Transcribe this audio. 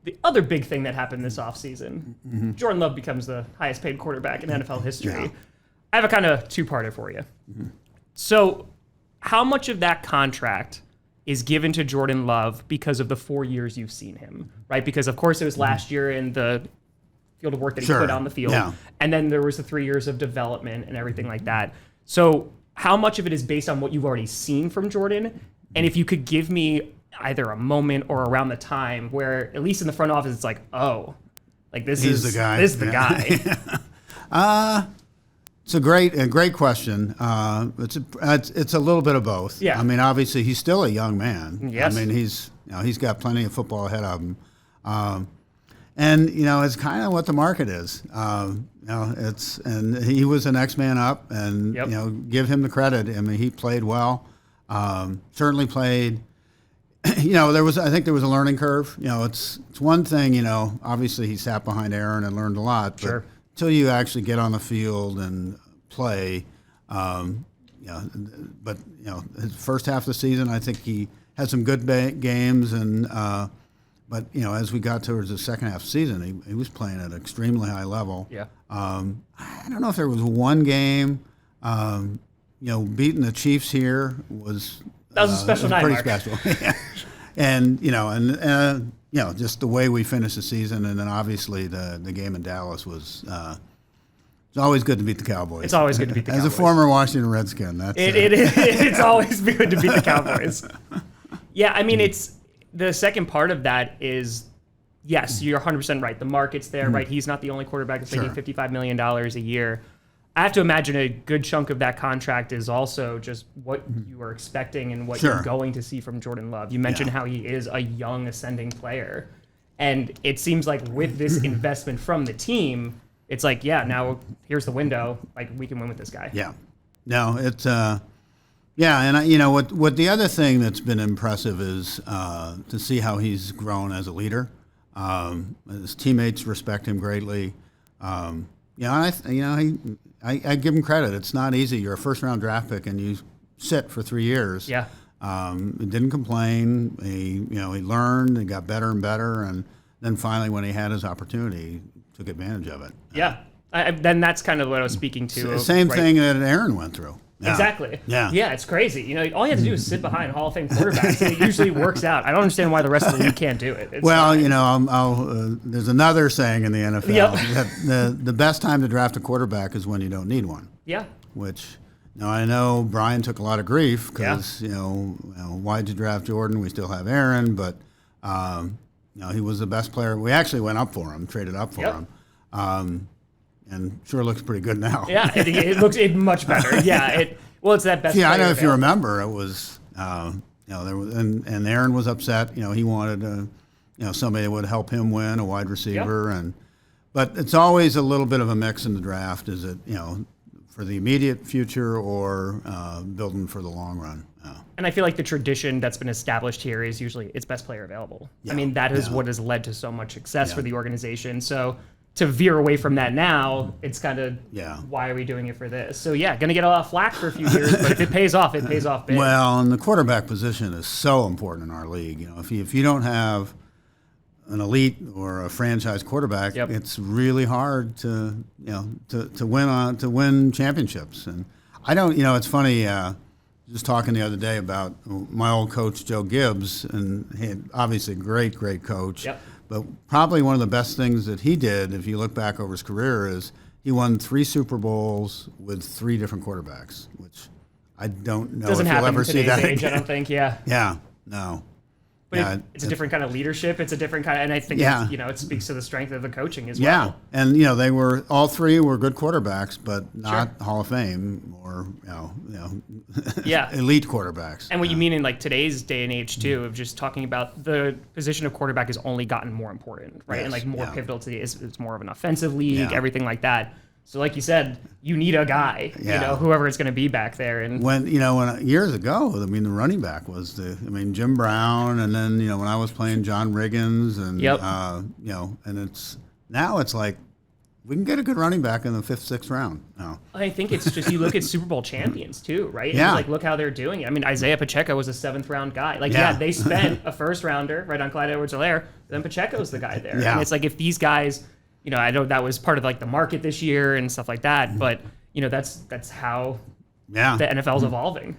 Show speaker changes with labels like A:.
A: the other big thing that happened this offseason, Jordan Love becomes the highest paid quarterback in NFL history.
B: Yeah.
A: I have a kind of two-parter for you. So how much of that contract is given to Jordan Love because of the 4 years you've seen him, right? Because, of course, it was last year in the field of work that he put on the field.
B: Yeah.
A: And then there was the 3 years of development and everything like that. So how much of it is based on what you've already seen from Jordan? And if you could give me either a moment or around the time where, at least in the front office, it's like, oh, like this
B: He's
A: is
B: the guy.
A: This is the guy.
B: It's a great question. It's a little bit of both.
A: Yeah.
B: I mean, obviously, he's still a young man.
A: Yes.
B: I mean, he's got plenty of football ahead of him, and it's kind of what the market is. And he was the next man up, and give him the credit. I mean, he played well. Certainly played. I think there was a learning curve. It's one thing. Obviously, he sat behind Aaron and learned a lot. But
A: Sure.
B: until you actually get on the field and play, his first half of the season, I think he had some good games, but as we got towards the second half of the season, he was playing at an extremely high level.
A: Yeah.
B: I don't know if there was one game, beating the Chiefs here was
A: That was a special night,
B: pretty
A: Mark.
B: special. and just the way we finished the season, and then obviously the game in Dallas was. It's always good to beat the Cowboys.
A: It's always good to beat the Cowboys.
B: As a former Washington Redskin,
A: It's always good to beat the Cowboys. Yeah, I mean, it's the second part of that is, yes, you're 100% right. The market's there, right? He's not the only quarterback that's making $55 million a year. I have to imagine a good chunk of that contract is also just what you are expecting and what you're going to see from Jordan Love. You mentioned how he is a young ascending player. And it seems like with this investment from the team, it's like, now here's the window. Like, we can win with this guy.
B: Yeah. No, it's and what the other thing that's been impressive is to see how he's grown as a leader. His teammates respect him greatly. I give him credit. It's not easy. You're a first-round draft pick and you sit for 3 years.
A: Yeah.
B: He didn't complain. He learned. He got better and better, and then finally, when he had his opportunity, took advantage of it.
A: Yeah. Then that's kind of what I was speaking to.
B: Same thing that Aaron went through. Yeah.
A: Exactly.
B: Yeah.
A: Yeah, it's crazy. All you have to do is sit behind Hall of Fame quarterbacks, and it usually works out. I don't understand why the rest of the league can't do it.
B: There's another saying in the NFL that the best time to draft a quarterback is when you don't need one.
A: Yeah.
B: Which, I know Brian took a lot of grief because, why'd you draft Jordan? We still have Aaron, but, he was the best player. We actually went up for him, traded up for him. And sure looks pretty good now.
A: Yeah, it looks much better. Yeah, it's that best.
B: Yeah, I know if you remember, it was there was, and Aaron was upset. He wanted somebody that would help him win, a wide receiver, but it's always a little bit of a mix in the draft. Is it for the immediate future or building for the long run?
A: And I feel like the tradition that's been established here is usually it's best player available. Yeah. I mean, that is what has led to so much success for the organization. So to veer away from that now, it's kind of why are we doing it for this? So going to get a lot of flack for a few years, but if it pays off, it pays off big.
B: Well, and the quarterback position is so important in our league. If you don't have an elite or a franchise quarterback, it's really hard to win championships. And I don't. It's funny. Just talking the other day about my old coach Joe Gibbs, and he had obviously a great coach.
A: Yep.
B: But probably one of the best things that he did, if you look back over his career, is he won 3 Super Bowls with 3 different quarterbacks, which I don't know if you'll ever see that
A: age, I don't think. Yeah.
B: Yeah. No.
A: But it's a different kind of leadership. It's a different kind, and I think it speaks to the strength of the coaching as well.
B: Yeah, and they were all 3 were good quarterbacks, but not Hall of Fame or elite quarterbacks.
A: And what you mean in like today's day and age too, of just talking about the position of quarterback has only gotten more important, right?
B: Yes,
A: and like more pivotal to it's more of an offensive league, everything like that. So like you said, you need a guy, whoever it's going to be back there. And
B: when years ago, the running back was Jim Brown, and then when I was playing John Riggins, and and it's like we can get a good running back in the 5th, 6th round. No.
A: I think it's just, you look at Super Bowl champions too, right?
B: Yeah.
A: And like, look how they're doing it. I mean, Isaiah Pacheco was a 7th round guy. Like, yeah, they spent a 1st rounder, right, on Clyde Edwards-Helaire, then Pacheco's the guy there.
B: Yeah.
A: And it's like, if these guys, you know, I know that was part of like the market this year and stuff like that, but you know, that's how the NFL's evolving.